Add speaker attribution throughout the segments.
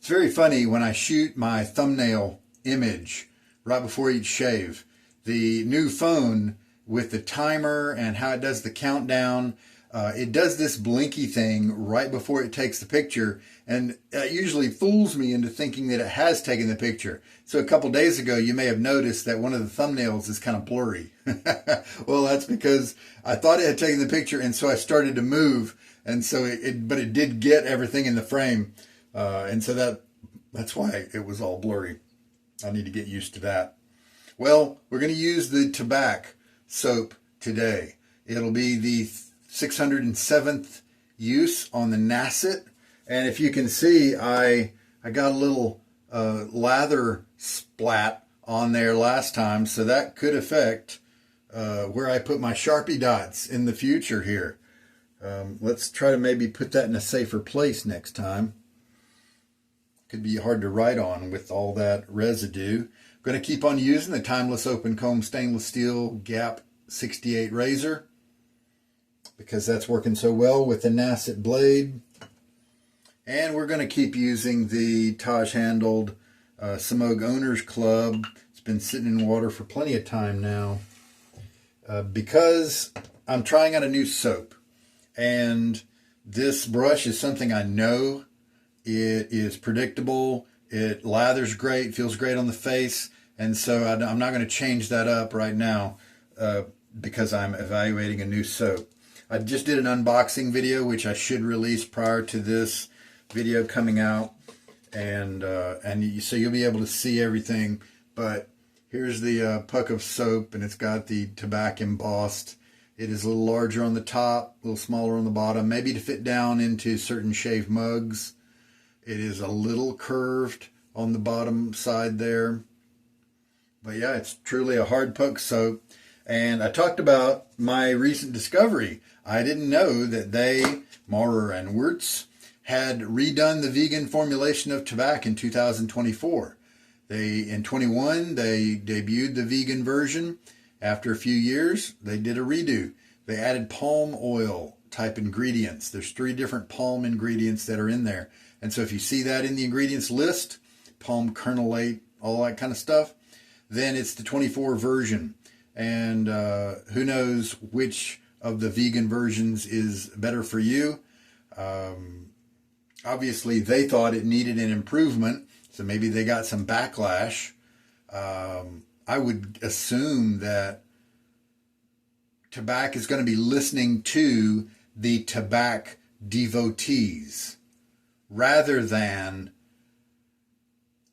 Speaker 1: It's very funny when I shoot my thumbnail image right before each shave. The new phone with the timer and how it does the countdown, it does this blinky thing right before it takes the picture, and it usually fools me into thinking that it has taken the picture. So a couple days ago, you may have noticed that one of the thumbnails is kind of blurry. Well, that's because I thought it had taken the picture, and so I started to move, and so but it did get everything in the frame, and so that's why it was all blurry. I need to get used to that. Well, we're going to use the Tabac soap today. It'll be the 607th use on the Nacet, and if you can see, I got a little lather splat on there last time, so that could affect where I put my Sharpie dots in the future here. Let's try to maybe put that in a safer place next time. Could be hard to write on with all that residue. I'm going to keep on using the Timeless Open Comb Stainless Steel Gap 68 razor because that's working so well with the Nacet blade. And we're going to keep using the Taj-handled Semogue Owner's Club. It's been sitting in water for plenty of time now because I'm trying out a new soap. And this brush is something I know. It is predictable. It lathers great, feels great on the face. And so I'm not going to change that up right now because I'm evaluating a new soap. I just did an unboxing video, which I should release prior to this video coming out. And so you'll be able to see everything. But here's the puck of soap, and it's got the Tabac embossed. It is a little larger on the top, a little smaller on the bottom, maybe to fit down into certain shave mugs. It is a little curved on the bottom side there. But yeah, it's truly a hard puck soap. And I talked about my recent discovery. I didn't know that they, Maurer and Wirtz, had redone the vegan formulation of Tabac in 2024. In 21, they debuted the vegan version. After a few years, they did a redo. They added palm oil type ingredients. There's 3 different palm ingredients that are in there. And so if you see that in the ingredients list, palm kernelate, all that kind of stuff, then it's the 24 version. And who knows which of the vegan versions is better for you. Obviously, they thought it needed an improvement, so maybe they got some backlash. I would assume that Tabac is going to be listening to the Tabac devotees rather than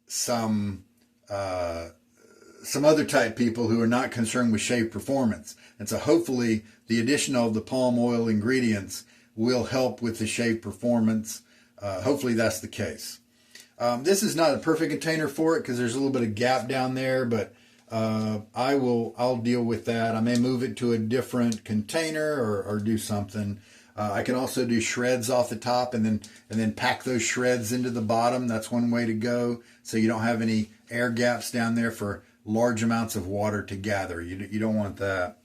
Speaker 1: some other type people who are not concerned with shave performance. And so hopefully the addition of the palm oil ingredients will help with the shave performance. Hopefully that's the case. This is not a perfect container for it because there's a little bit of gap down there, but I'll deal with that. I may move it to a different container or do something. I can also do shreds off the top and then pack those shreds into the bottom. That's one way to go, so you don't have any air gaps down there for large amounts of water to gather. You don't want that.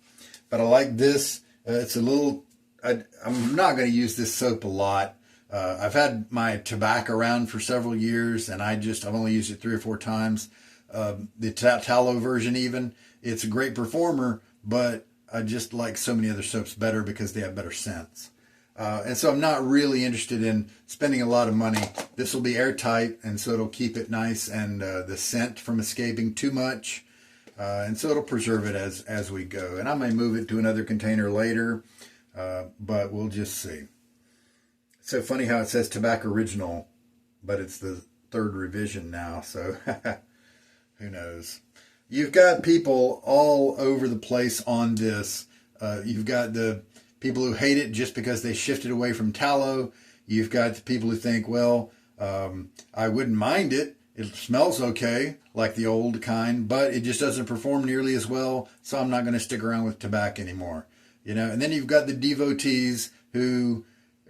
Speaker 1: But I like this. It's a little. I'm not going to use this soap a lot. I've had my Tabac around for several years, and I've only used it 3 or 4 times. The Tallow version even, it's a great performer, but I just like so many other soaps better because they have better scents. And so I'm not really interested in spending a lot of money. This will be airtight, and so it'll keep it nice and the scent from escaping too much. And so it'll preserve it as we go. And I may move it to another container later, but we'll just see. It's so funny how it says Tabac Original, but it's the 3rd revision now, so who knows. You've got people all over the place on this. You've got the people who hate it just because they shifted away from tallow. You've got the people who think, well, I wouldn't mind it. It smells okay, like the old kind, but it just doesn't perform nearly as well, so I'm not going to stick around with Tabac anymore. And then you've got the devotees who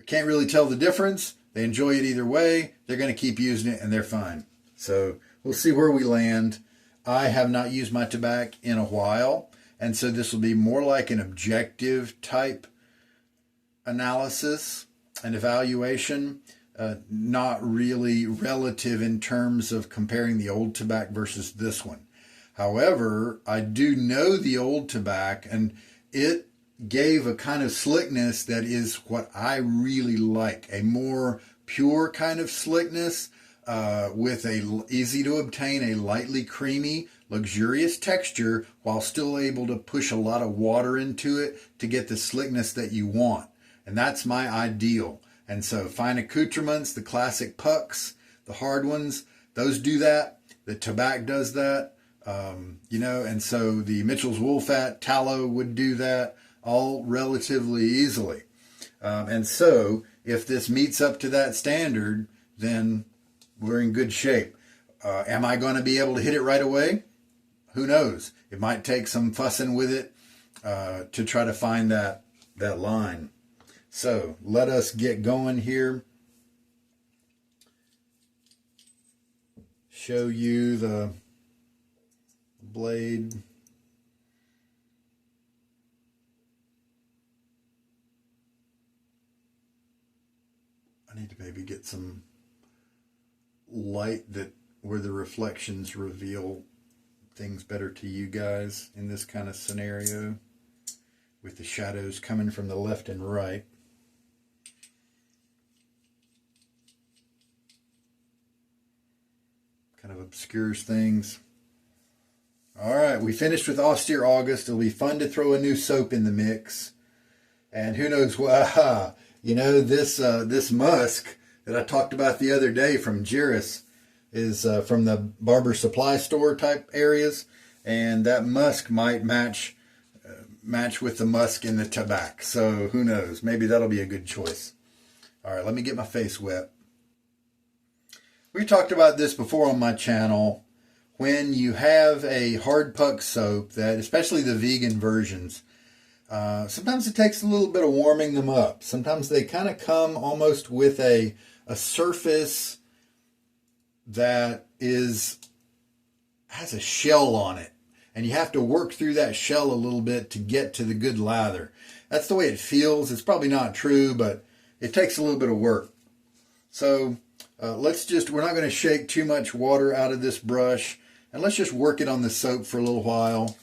Speaker 1: can't really tell the difference. They enjoy it either way. They're going to keep using it, and they're fine. So we'll see where we land. I have not used my Tabac in a while, and so this will be more like an objective type analysis and evaluation. not really relative in terms of comparing the old tobacco versus this one. However, I do know the old tobacco, and it gave a kind of slickness that is what I really like, a more pure kind of slickness with a easy to obtain, a lightly creamy, luxurious texture while still able to push a lot of water into it to get the slickness that you want. And that's my ideal. And so fine accoutrements, the classic pucks, the hard ones, those do that. The tobacco does that. And so the Mitchell's wool fat, tallow would do that all relatively easily. And so if this meets up to that standard, then we're in good shape. Am I going to be able to hit it right away? Who knows? It might take some fussing with it to try to find that line. So let us get going here. Show you the blade. I need to maybe get some light where the reflections reveal things better to you guys in this kind of scenario, with the shadows coming from the left and right. Kind of obscures things. All right, we finished with Austere August. It'll be fun to throw a new soap in the mix. And who knows what, this Musk that I talked about the other day from Jeris is from the barber supply store type areas. And that Musk might match with the Musk in the tobacco. So who knows? Maybe that'll be a good choice. All right, let me get my face wet. We talked about this before on my channel. When you have a hard puck soap, that especially the vegan versions, sometimes it takes a little bit of warming them up. Sometimes they kind of come almost with a surface that has a shell on it. And you have to work through that shell a little bit to get to the good lather. That's the way it feels. It's probably not true, but it takes a little bit of work. So we're not going to shake too much water out of this brush, and let's just work it on the soap for a little while.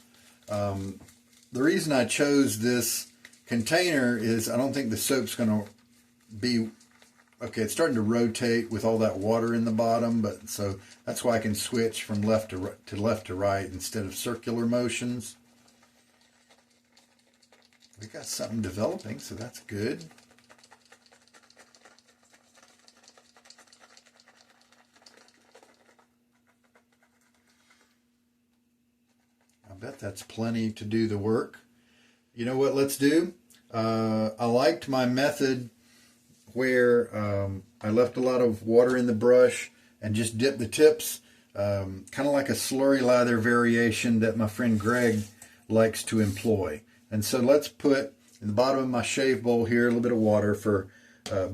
Speaker 1: The reason I chose this container is I don't think the soap's going to be, okay, it's starting to rotate with all that water in the bottom, but so that's why I can switch from left to right instead of circular motions. We got something developing, so that's good. I bet that's plenty to do the work. You know what let's do? I liked my method where I left a lot of water in the brush and just dipped the tips, kind of like a slurry lather variation that my friend Greg likes to employ. And so let's put in the bottom of my shave bowl here a little bit of water for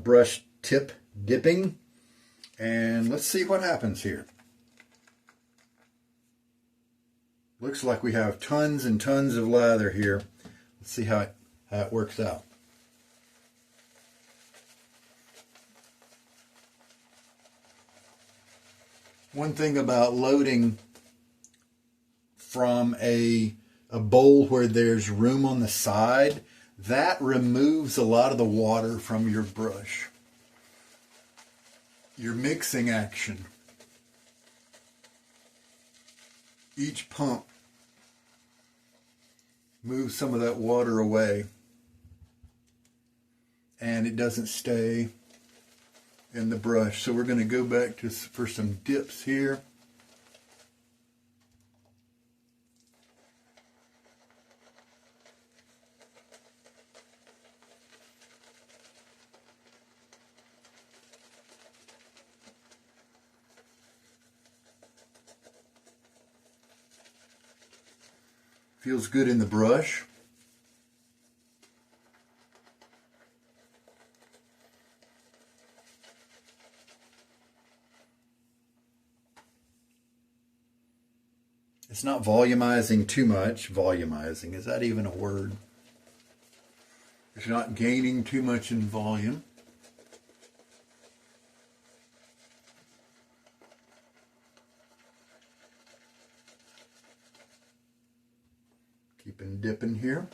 Speaker 1: brush tip dipping. And let's see what happens here. Looks like we have tons and tons of lather here. Let's see how it works out. One thing about loading from a bowl where there's room on the side, that removes a lot of the water from your brush. Your mixing action. Each pump moves some of that water away, and it doesn't stay in the brush. So we're going to go back for some dips here. Feels good in the brush. It's not volumizing too much. Volumizing, is that even a word? It's not gaining too much in volume. Keeping dipping here.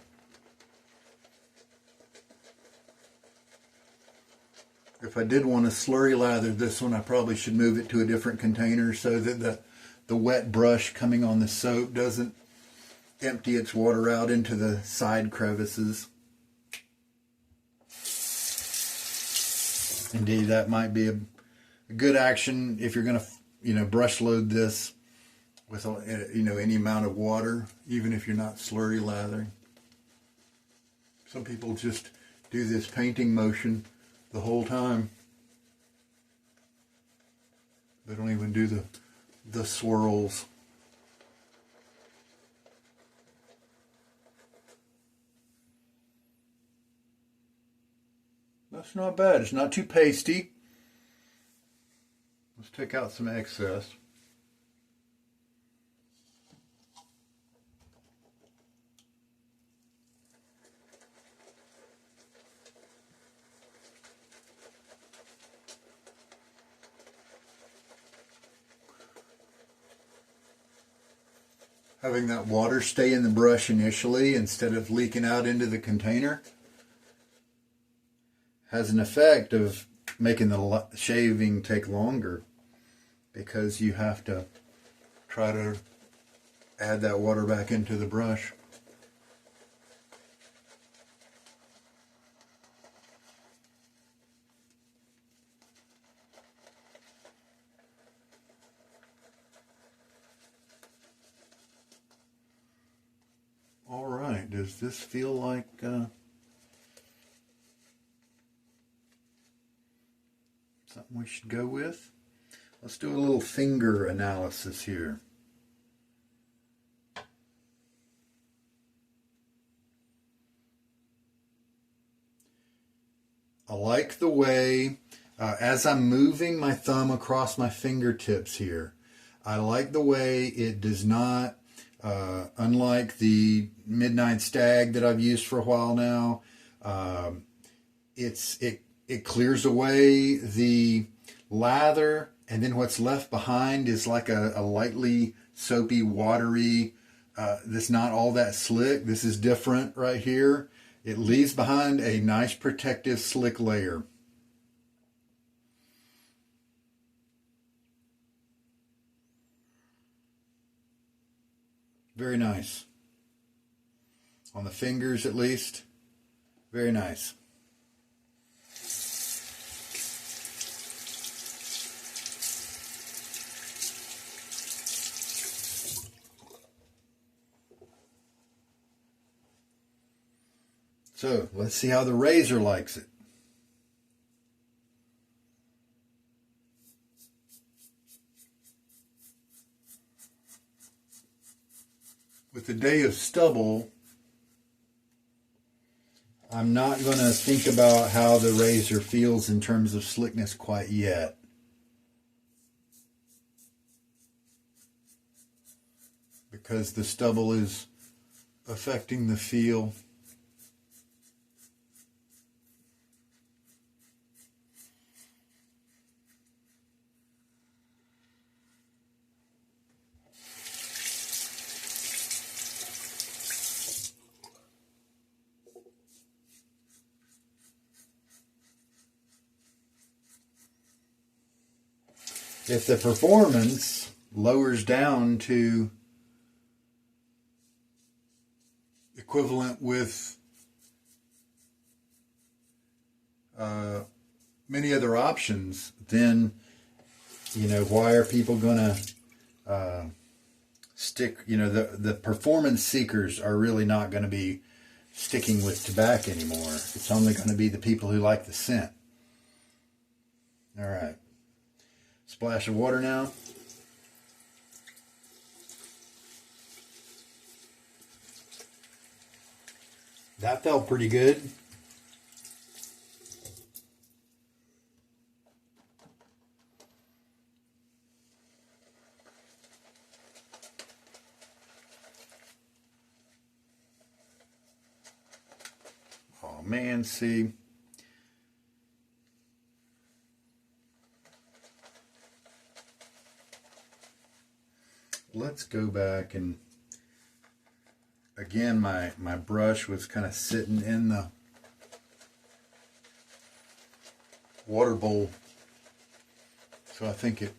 Speaker 1: If I did want to slurry lather this one, I probably should move it to a different container so that the wet brush coming on the soap doesn't empty its water out into the side crevices. Indeed, that might be a good action if you're going to, brush load this with, any amount of water, even if you're not slurry lathering. Some people just do this painting motion the whole time. They don't even do the swirls. That's not bad. It's not too pasty. Let's take out some excess. Having that water stay in the brush initially instead of leaking out into the container has an effect of making the shaving take longer, because you have to try to add that water back into the brush. All right, does this feel like something we should go with? Let's do a little finger analysis here. I like the way, as I'm moving my thumb across my fingertips here, I like the way it does not, unlike the Midnight Stag that I've used for a while now, it clears away the lather, and then what's left behind is like a lightly soapy, watery, that's not all that slick. This is different right here. It leaves behind a nice protective slick layer. Very nice. On the fingers at least, very nice. So let's see how the razor likes it. With the day of stubble, I'm not going to think about how the razor feels in terms of slickness quite yet. Because the stubble is affecting the feel. If the performance lowers down to equivalent with many other options, then, why are people going to stick, the performance seekers are really not going to be sticking with tobacco anymore. It's only going to be the people who like the scent. All right. Splash of water now. That felt pretty good. Oh man, see. Let's go back and again, my brush was kind of sitting in the water bowl, so I think it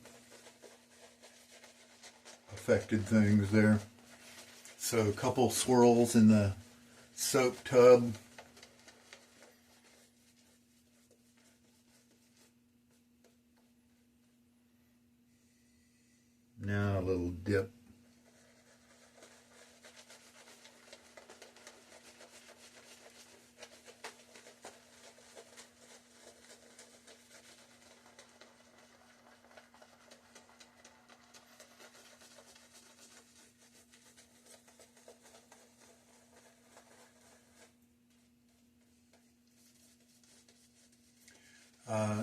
Speaker 1: affected things there. So a couple swirls in the soap tub. Now a little dip.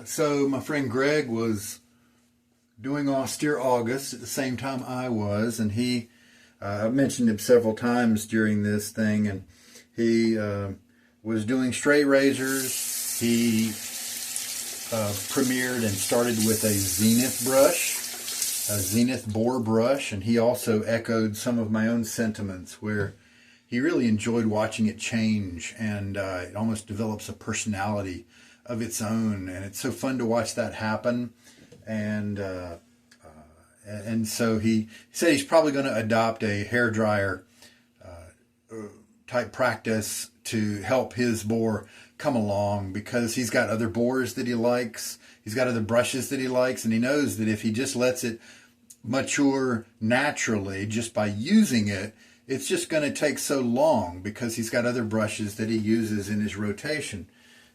Speaker 1: So my friend Greg was doing austere August at the same time I was, and he, I've mentioned him several times during this thing, and he was doing straight razors. He premiered and started with a Zenith brush, a Zenith bore brush, and he also echoed some of my own sentiments where he really enjoyed watching it change, and it almost develops a personality of its own, and it's so fun to watch that happen. And so he said he's probably going to adopt a hairdryer type practice to help his boar come along, because he's got other bores that he likes, he's got other brushes that he likes, and he knows that if he just lets it mature naturally just by using it, it's just going to take so long because he's got other brushes that he uses in his rotation.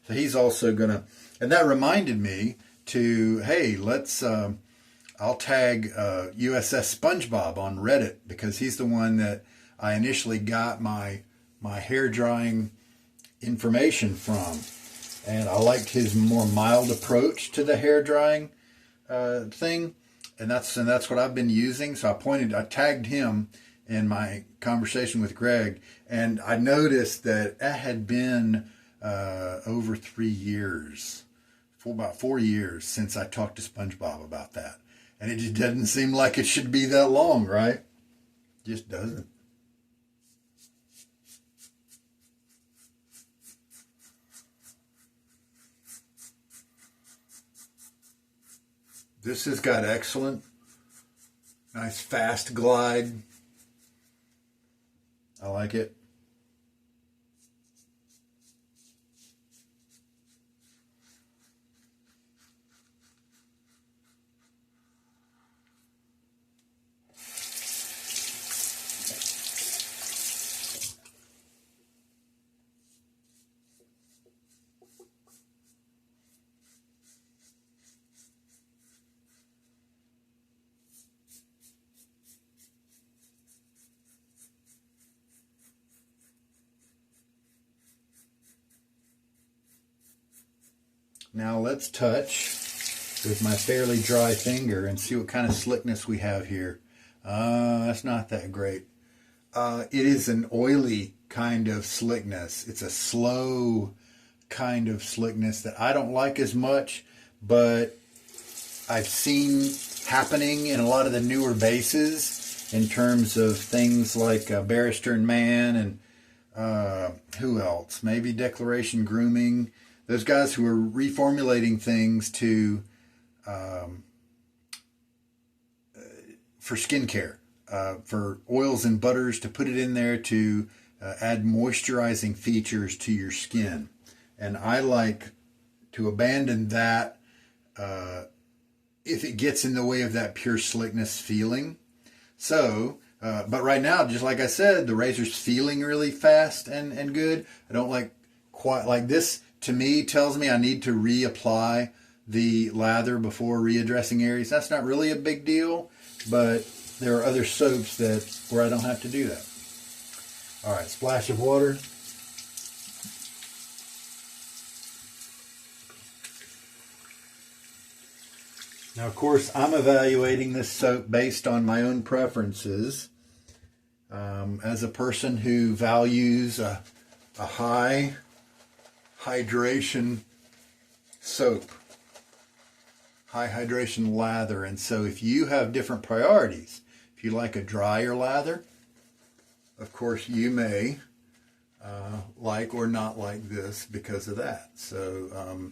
Speaker 1: So he's also going to, and that reminded me to, hey, let's, I'll tag USS SpongeBob on Reddit, because he's the one that I initially got my hair drying information from. And I liked his more mild approach to the hair drying thing. And that's what I've been using. So I tagged him in my conversation with Greg, and I noticed that it had been over 3 years, about 4 years since I talked to SpongeBob about that. And it just doesn't seem like it should be that long, right? Just doesn't. This has got excellent, nice fast glide. I like it. Now let's touch with my fairly dry finger and see what kind of slickness we have here. That's not that great. It is an oily kind of slickness. It's a slow kind of slickness that I don't like as much, but I've seen happening in a lot of the newer bases in terms of things like Barrister and Mann, and who else? Maybe Declaration Grooming. Those guys who are reformulating things to for skincare, for oils and butters, to put it in there to add moisturizing features to your skin. And I like to abandon that if it gets in the way of that pure slickness feeling. So, but right now, just like I said, the razor's feeling really fast and good. I don't like quite like this. To me, tells me I need to reapply the lather before readdressing areas. That's not really a big deal, but there are other soaps where I don't have to do that. All right, splash of water. Now, of course, I'm evaluating this soap based on my own preferences. As a person who values a high hydration soap, high hydration lather. And so if you have different priorities, if you like a drier lather, of course, you may like or not like this because of that. So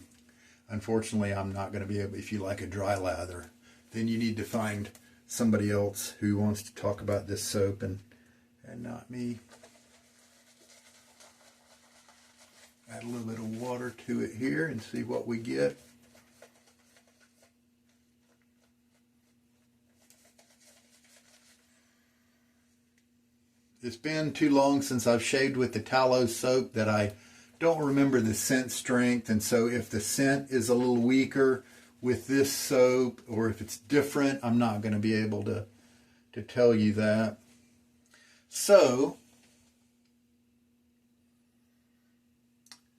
Speaker 1: unfortunately, I'm not going to be able, if you like a dry lather, then you need to find somebody else who wants to talk about this soap and not me. Add a little bit of water to it here and see what we get. It's been too long since I've shaved with the Tallow soap that I don't remember the scent strength, and so if the scent is a little weaker with this soap or if it's different, I'm not going to be able to tell you that. So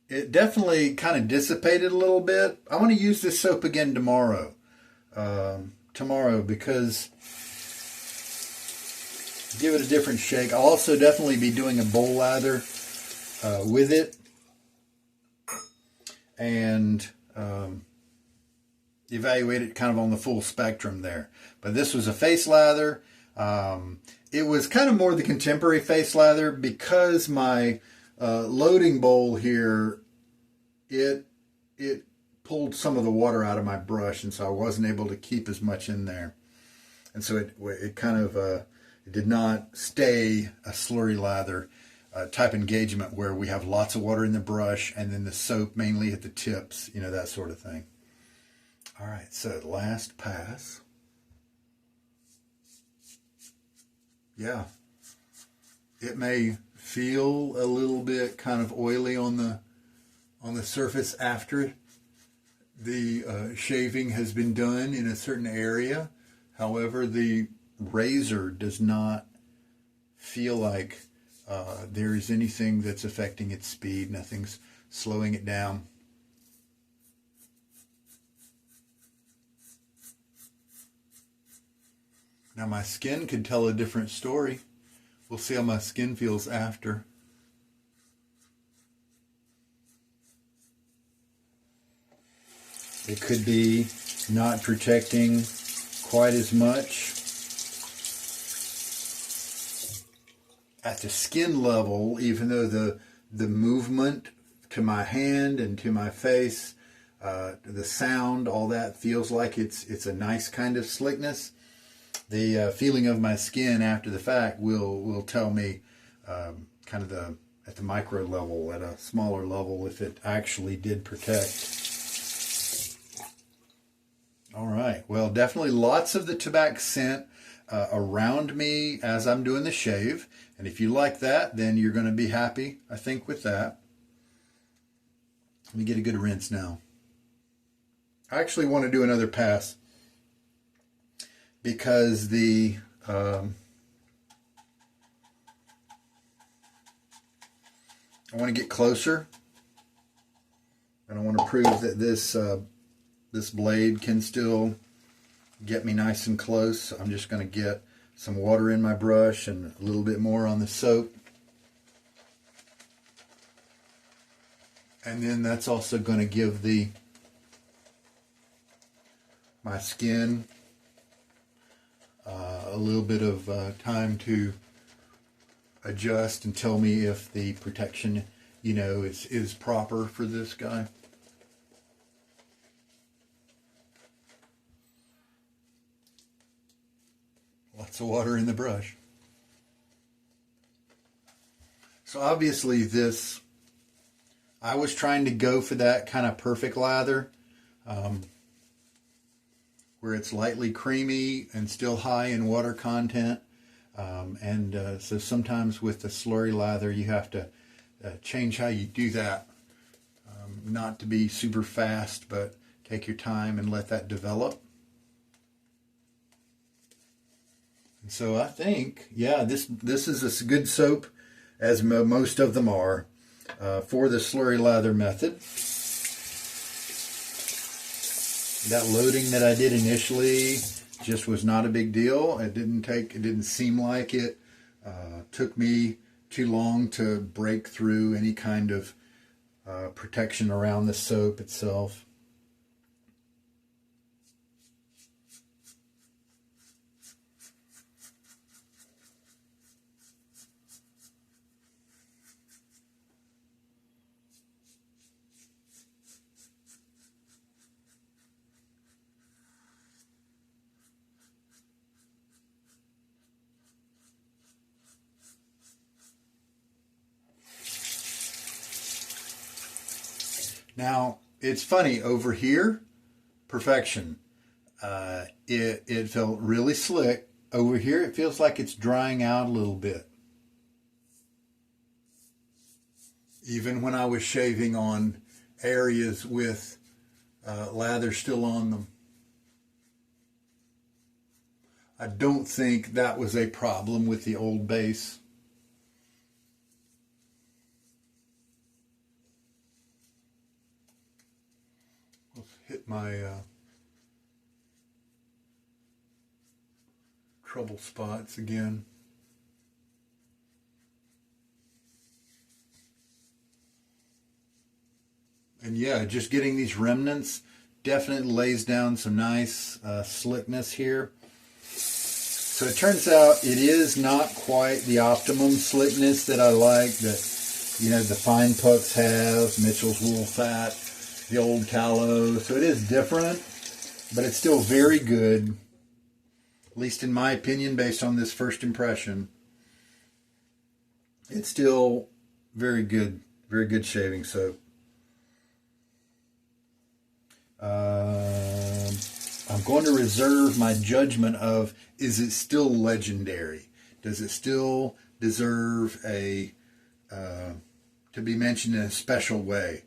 Speaker 1: it definitely kind of dissipated a little bit. I want to use this soap again tomorrow. Because give it a different shake. I'll also definitely be doing a bowl lather with it and evaluate it kind of on the full spectrum there. But this was a face lather. It was kind of more the contemporary face lather because my loading bowl here, it pulled some of the water out of my brush, and so I wasn't able to keep as much in there. And so it kind of it did not stay a slurry lather type engagement where we have lots of water in the brush and then the soap mainly at the tips, you know, that sort of thing. All right, so last pass. Yeah, it may feel a little bit kind of oily on the surface after the shaving has been done in a certain area. However, the razor does not feel like there is anything that's affecting its speed. Nothing's slowing it down. Now my skin could tell a different story. We'll see how my skin feels after. It could be not protecting quite as much. At the skin level, even though the movement to my hand and to my face, the sound, all that feels like it's a nice kind of slickness. The feeling of my skin after the fact will tell me kind of at the micro level, at a smaller level, if it actually did protect. All right, well, definitely lots of the Tabac scent around me as I'm doing the shave. And if you like that, then you're going to be happy, I think, with that. Let me get a good rinse now. I actually want to do another pass because I want to get closer, and I want to prove that this blade can still get me nice and close. So I'm just going to get some water in my brush and a little bit more on the soap. And then that's also going to give my skin a little bit of time to adjust and tell me if the protection, you know, is proper for this guy. Lots of water in the brush. So obviously this, I was trying to go for that kind of perfect lather, where it's lightly creamy and still high in water content. So sometimes with the slurry lather, you have to change how you do that. Not to be super fast, but take your time and let that develop. And so I think, yeah, this is as good soap as most of them are for the slurry lather method. That loading that I did initially just was not a big deal. It didn't seem like it took me too long to break through any kind of protection around the soap itself. Now, it's funny, over here, perfection. It felt really slick. Over here, it feels like it's drying out a little bit. Even when I was shaving on areas with lather still on them. I don't think that was a problem with the old base. Let's hit my trouble spots again. And yeah, just getting these remnants definitely lays down some nice slickness here. So it turns out it is not quite the optimum slickness that I like, that, you know, the fine pucks have, Mitchell's wool fat, the old tallow. So it is different, but it's still very good, at least in my opinion, based on this first impression. It's still very good shaving soap. I'm going to reserve my judgment of, is it still legendary? Does it still deserve a to be mentioned in a special way,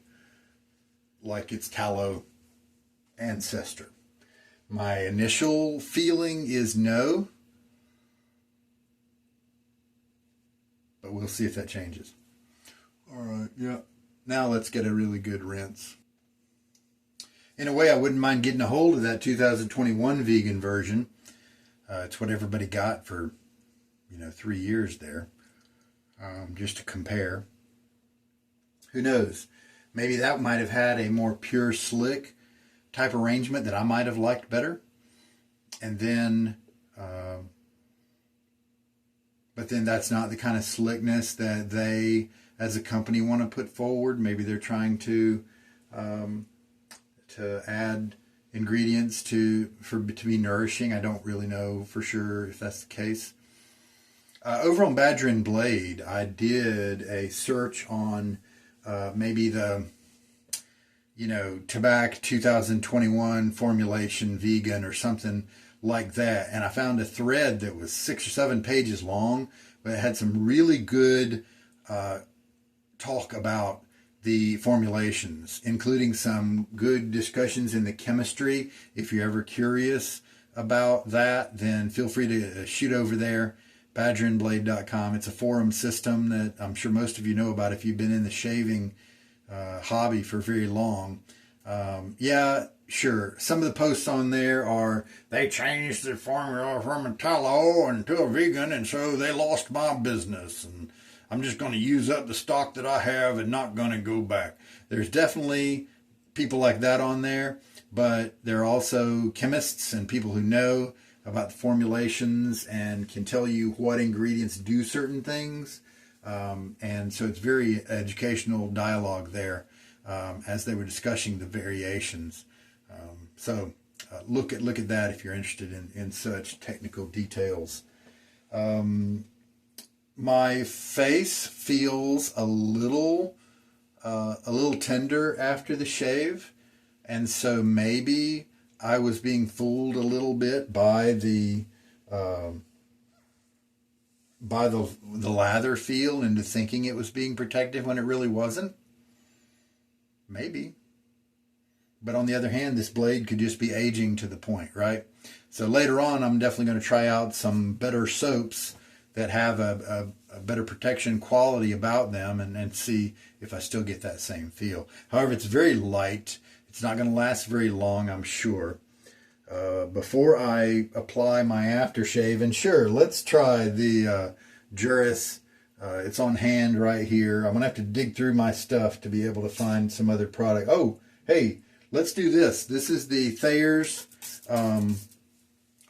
Speaker 1: like its tallow ancestor? My initial feeling is no, but we'll see if that changes. All right, yeah. Now let's get a really good rinse. In a way, I wouldn't mind getting a hold of that 2021 vegan version. It's what everybody got for, 3 years there, just to compare. Who knows? Maybe that might have had a more pure, slick type arrangement that I might have liked better. And then, but then that's not the kind of slickness that they, as a company, want to put forward. Maybe they're trying to add ingredients to be nourishing. I don't really know for sure if that's the case. Over on Badger and Blade, I did a search on maybe the Tabac 2021 formulation vegan or something like that, and I found a thread that was 6 or 7 pages long, but it had some really good talk about the formulations, including some good discussions in the chemistry. If you're ever curious about that, then feel free to shoot over there, badgerandblade.com. It's a forum system that I'm sure most of you know about if you've been in the shaving hobby for very long. Yeah, sure. Some of the posts on there are, they changed the formula from a tallow into a vegan, and so they lost my business, and I'm just going to use up the stock that I have and not going to go back. There's definitely people like that on there, but there are also chemists and people who know about the formulations and can tell you what ingredients do certain things. And so it's very educational dialogue there as they were discussing the variations. So look at that if you're interested in such technical details. My face feels a little tender after the shave, and so maybe I was being fooled a little bit by the lather feel into thinking it was being protective when it really wasn't. Maybe. But on the other hand, this blade could just be aging to the point, right? So later on, I'm definitely going to try out some better soaps that have a better protection quality about them, and see if I still get that same feel. However, it's very light. It's not going to last very long, I'm sure. Before I apply my aftershave, and sure, let's try the Jeris. It's on hand right here. I'm going to have to dig through my stuff to be able to find some other product. Oh, hey, let's do this. This is the Thayer's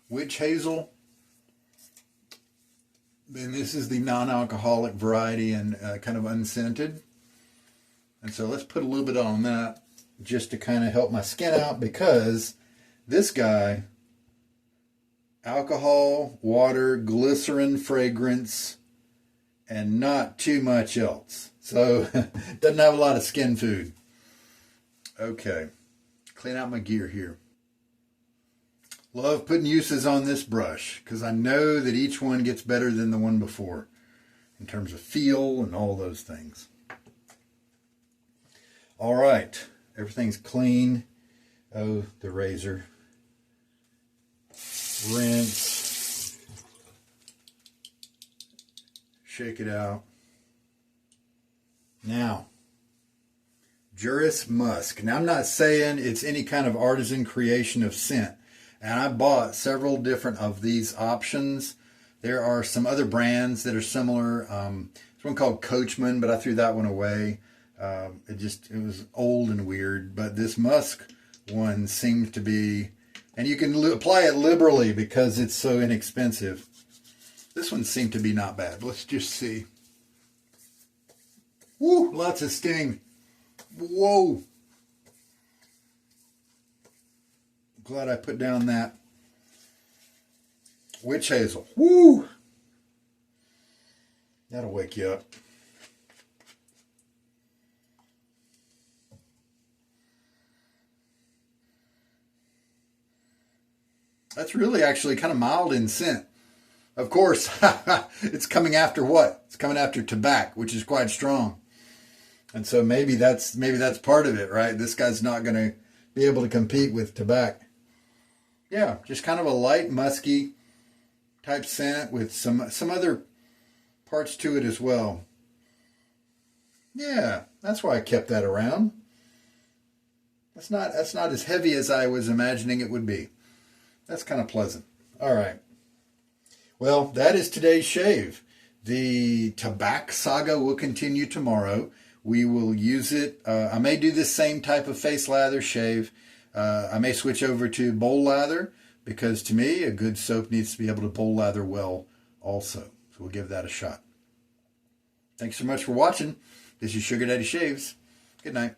Speaker 1: Witch Hazel. Then this is the non-alcoholic variety and kind of unscented. And so let's put a little bit on that just to kind of help my skin out, because this guy, alcohol, water, glycerin, fragrance, and not too much else. So doesn't have a lot of skin food. Okay, clean out my gear here. Love putting uses on this brush because I know that each one gets better than the one before in terms of feel and all those things. All right, everything's clean. Oh, the razor. Rinse. Shake it out. Now, Jeris Musk. Now, I'm not saying it's any kind of artisan creation of scent. And I bought several different of these options. There are some other brands that are similar. There's one called Coachman, but I threw that one away. It was old and weird. But this Musk one seems to be, and you can apply it liberally because it's so inexpensive. This one seemed to be not bad. Let's just see. Woo, lots of sting. Whoa. Glad I put down that witch hazel. Woo! That'll wake you up. That's really actually kind of mild in scent. Of course, it's coming after what? It's coming after Tabac, which is quite strong. And so maybe that's part of it, right? This guy's not going to be able to compete with Tabac. Yeah, just kind of a light, musky type scent with some other parts to it as well. Yeah, that's why I kept that around. That's not as heavy as I was imagining it would be. That's kind of pleasant. All right. Well, that is today's shave. The Tabac saga will continue tomorrow. We will use it. I may do this same type of face lather shave. I may switch over to bowl lather because to me, a good soap needs to be able to bowl lather well also. So we'll give that a shot. Thanks so much for watching. This is Sugar Daddy Shaves. Good night.